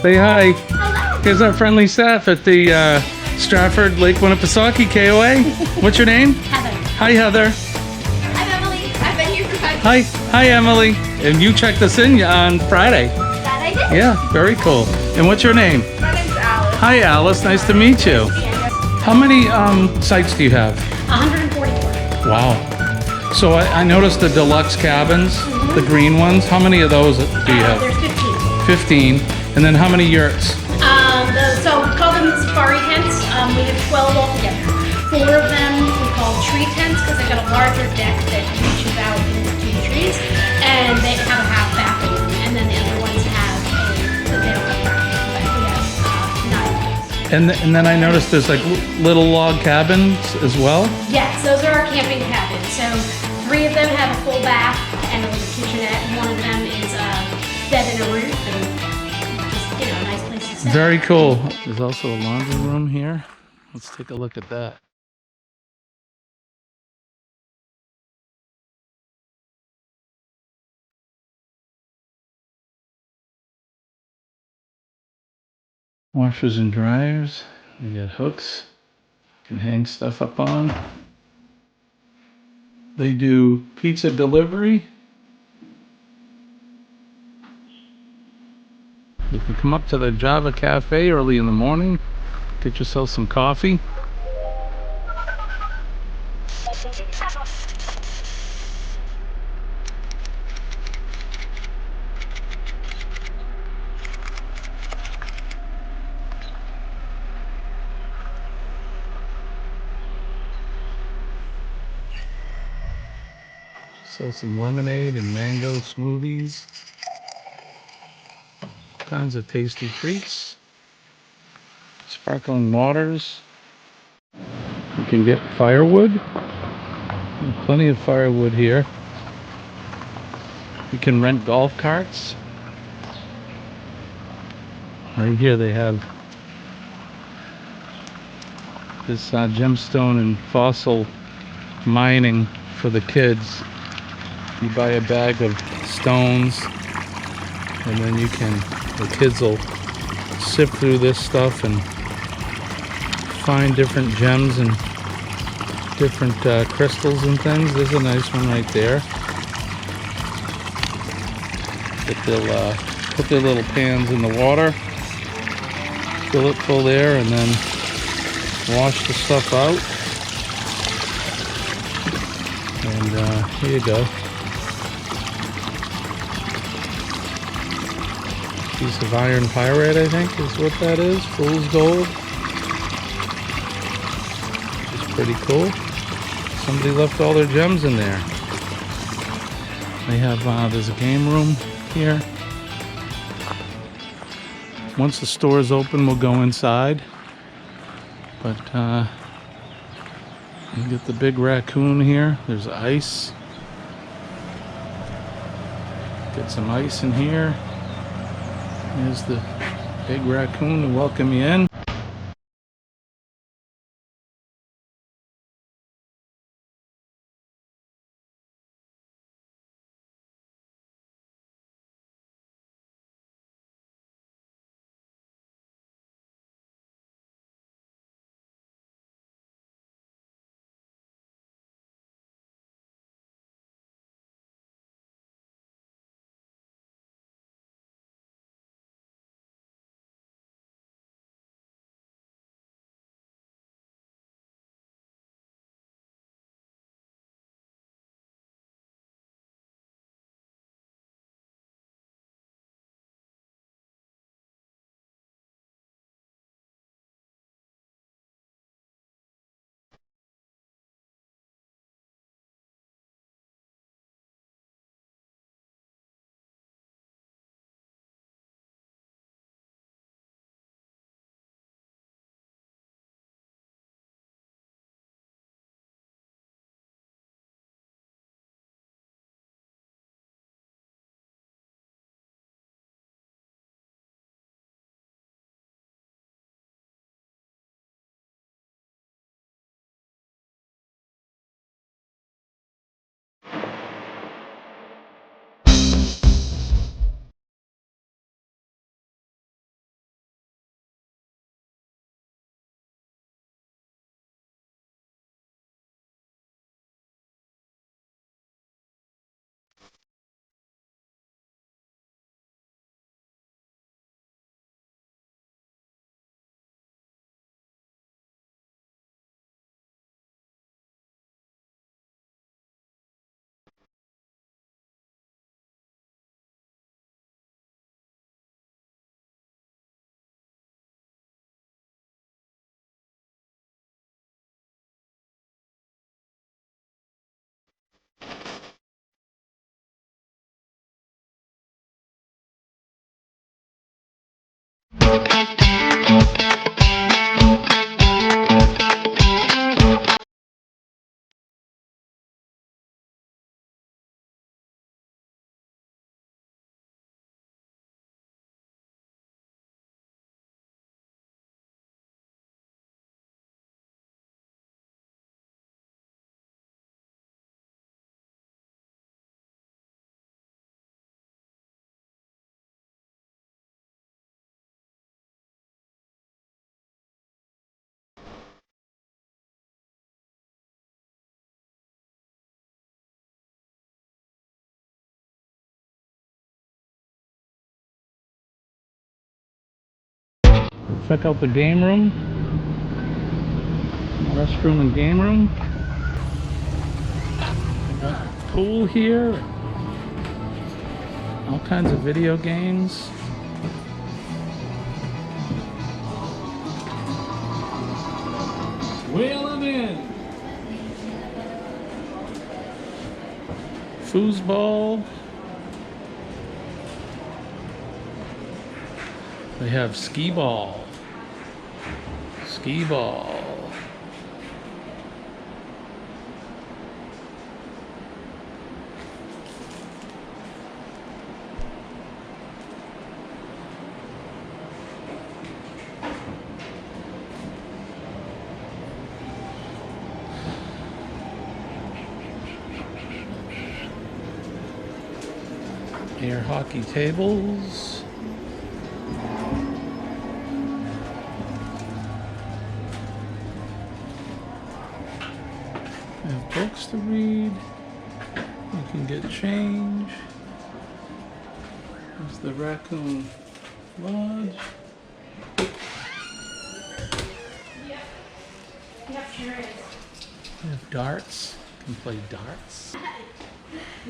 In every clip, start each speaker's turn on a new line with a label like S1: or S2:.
S1: Say hi.
S2: Hello.
S1: Here's our friendly staff at the Strafford Lake Winnipesaukee KOA. What's your name?
S2: Heather.
S1: Hi, Heather.
S2: I'm Emily. I've been here for 5
S1: Hi.
S2: years.
S1: Hi, Emily. And you checked us in on Friday.
S2: That I did.
S1: Yeah, very cool. And what's your name?
S2: My name's Alice.
S1: Hi, Alice. Nice to meet you. How many sites do you have?
S2: 144.
S1: Wow. So I noticed the deluxe cabins, the green ones. How many of those do you have?
S2: There's
S1: 15.
S2: 15.
S1: And then how many yurts?
S2: So we call them safari tents. We have 12 altogether. 4 of them we call tree tents because they've got a larger deck that reaches out into the trees, and they have a half bathroom. And then the other ones have they don't have bathroom, but we have 9 of those.
S1: And then I noticed there's like little log cabins as well.
S2: Yes, those are our camping cabins. So 3 of them have a full bath and a little kitchenette. One of them is bed and a roof and just, a nice place to sit.
S1: Very cool. There's also a laundry room here. Let's take a look at that. Washers and dryers. You got hooks. You can hang stuff up on. They do pizza delivery. You can come up to the Java Cafe early in the morning, get yourself some coffee. Sell some lemonade and mango smoothies. Kinds of tasty treats. Sparkling waters. You can get firewood. Plenty of firewood here. You can rent golf carts. Right here they have this gemstone and fossil mining for the kids. You buy a bag of stones and then the kids will sift through this stuff and find different gems and different crystals and things. There's a nice one right there. But they'll put their little pans in the water, fill it full there, and then wash the stuff out. And here you go. Piece of iron pyrite, I think, is what that is. Fool's gold. It's pretty cool. Somebody left all their gems in there. They have, there's a game room here. Once the store is open, we'll go inside. But, you get the big raccoon here. There's ice. Get some ice in here. There's the big raccoon to welcome you in. Check out the game room, restroom and game room. Pool here, all kinds of video games. Wheeling in. Foosball. They have skee ball. Skee ball. Air hockey tables. We have books to read. You can get change. There's the Raccoon Lodge.
S2: Yep, sure is.
S1: We have darts. You can play darts.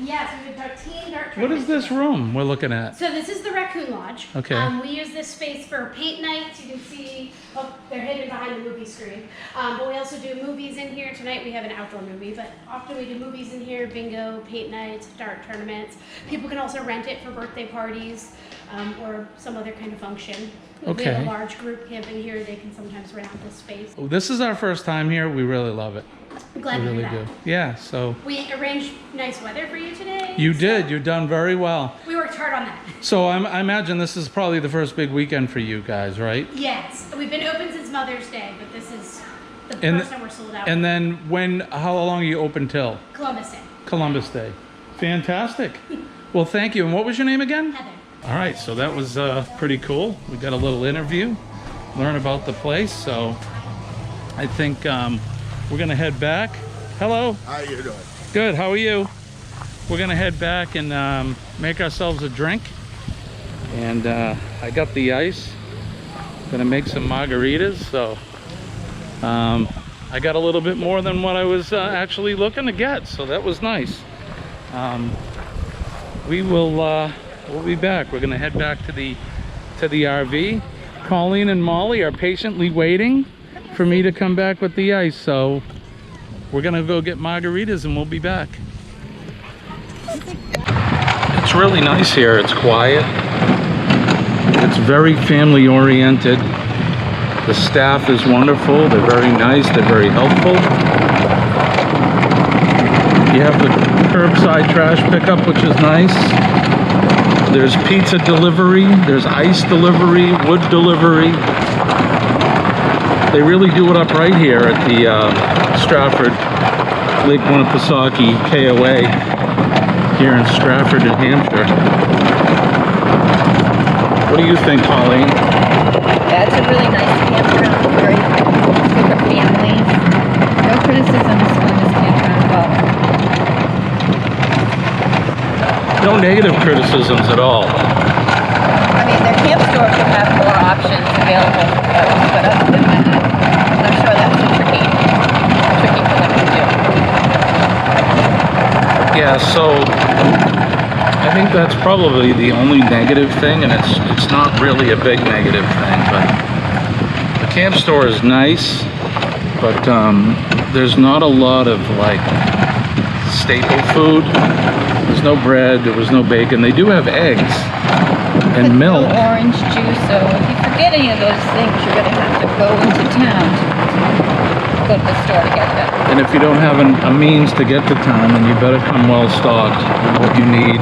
S2: Yes, we have a teen dart.
S1: What is this room we're looking at?
S2: So this is the Raccoon Lodge.
S1: Okay.
S2: We use this space for paint nights. You can see, oh, they're hidden behind the movie screen. But we also do movies in here. Tonight we have an outdoor movie, but often we do movies in here, bingo, paint nights, dart tournaments. People can also rent it for birthday parties or some other kind of function. If we have
S1: Okay.
S2: a large group camping here, they can sometimes rent out this space.
S1: Oh, this is our first time here. We really love it.
S2: I'm glad
S1: We
S2: to
S1: really
S2: hear
S1: do.
S2: that.
S1: Yeah, so
S2: We arranged nice weather for you today.
S1: you
S2: so
S1: did. You've done very well.
S2: We worked hard on that.
S1: So I imagine this is probably the first big weekend for you guys, right?
S2: Yes, we've been open since Mother's Day, but this is the
S1: And-
S2: first time we're sold out.
S1: And then how long are you open till?
S2: Columbus Day.
S1: Columbus Day. Fantastic. Well, thank you. And what was your name again?
S2: Heather.
S1: All right, so that was pretty cool. We got a little interview, learn about the place. So I think we're gonna head back. Hello.
S3: How you doing?
S1: Good. How are you? We're gonna head back and make ourselves a drink. And I got the ice. Gonna make some margaritas. So I got a little bit more than what I was actually looking to get. So that was nice. We'll be back. We're gonna head back to the RV. Colleen and Molly are patiently waiting for me to come back with the ice. So we're gonna go get margaritas and we'll be back. It's really nice here. It's quiet. It's very family oriented. The staff is wonderful. They're very nice. They're very helpful. You have the curbside trash pickup, which is nice. There's pizza delivery. There's ice delivery, wood delivery. They really do it up right here at the Strafford Lake Winnipesaukee KOA here in Strafford, New Hampshire. What do you think, Colleen?
S4: Yeah, it's a really nice campground, very good for families. No criticisms on this campground at all.
S1: No negative criticisms at all.
S4: I mean, their camp store should have more options available, but other than that, I'm sure that's tricky for them to do.
S1: Yeah, so I think that's probably the only negative thing, and it's not really a big negative thing, but the camp store is nice, but there's not a lot of like staple food. There's no bread, there was no bacon. They do have eggs, and milk.
S4: No orange juice, so if you forget any of those things, you're going to have to go into town to go to the store to get them.
S1: And if you don't have a means to get to town, then you better come well stocked with what you need.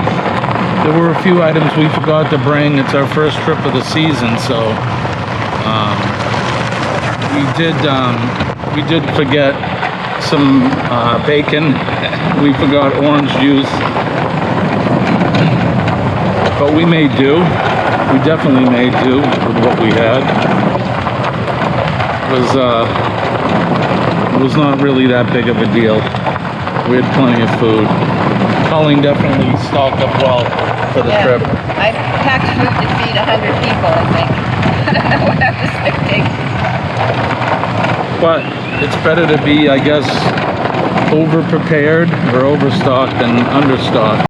S1: There were a few items we forgot to bring. It's our first trip of the season, so we did forget some bacon. We forgot orange juice, but we made do. We definitely made do with what we had. It was not really that big of a deal. We had plenty of food. Colleen definitely stocked up well for the trip.
S4: I packed food to feed 100 people, I think. I don't know what I was thinking.
S1: But it's better to be, I guess, over-prepared or overstocked than understocked.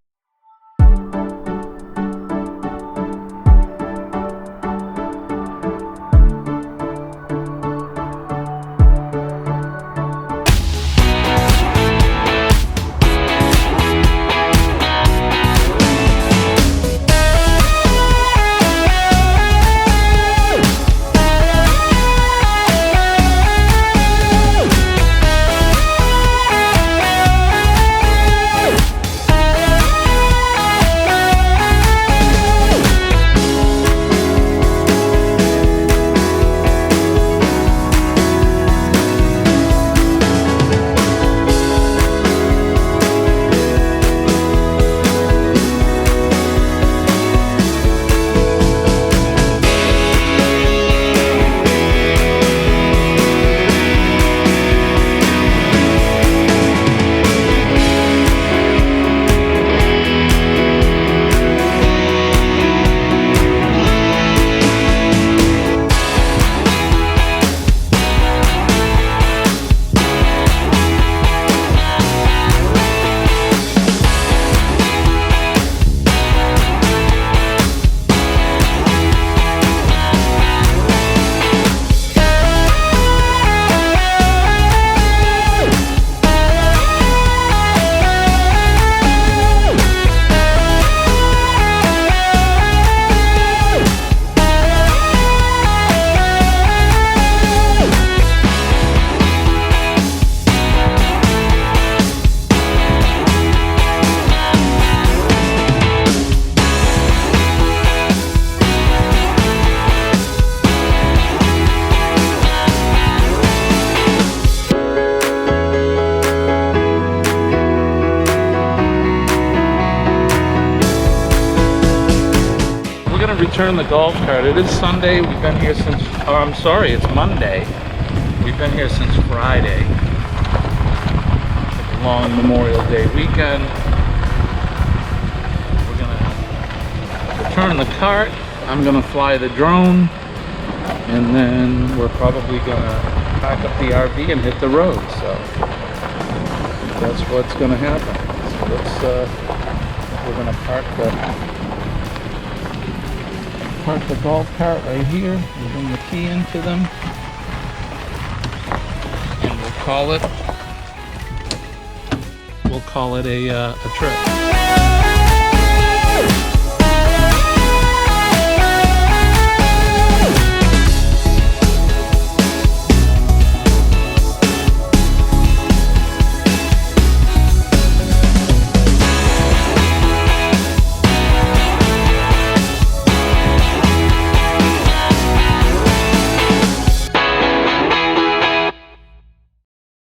S1: Return the golf cart. It is Sunday. We've been here since, oh, I'm sorry, it's Monday. We've been here since Friday. It's a long Memorial Day weekend. We're gonna return the cart. I'm gonna fly the drone, and then we're probably gonna pack up the RV and hit the road. So that's what's gonna happen. So we're gonna park the golf cart right here. We'll bring the key into them, and we'll call it a trip.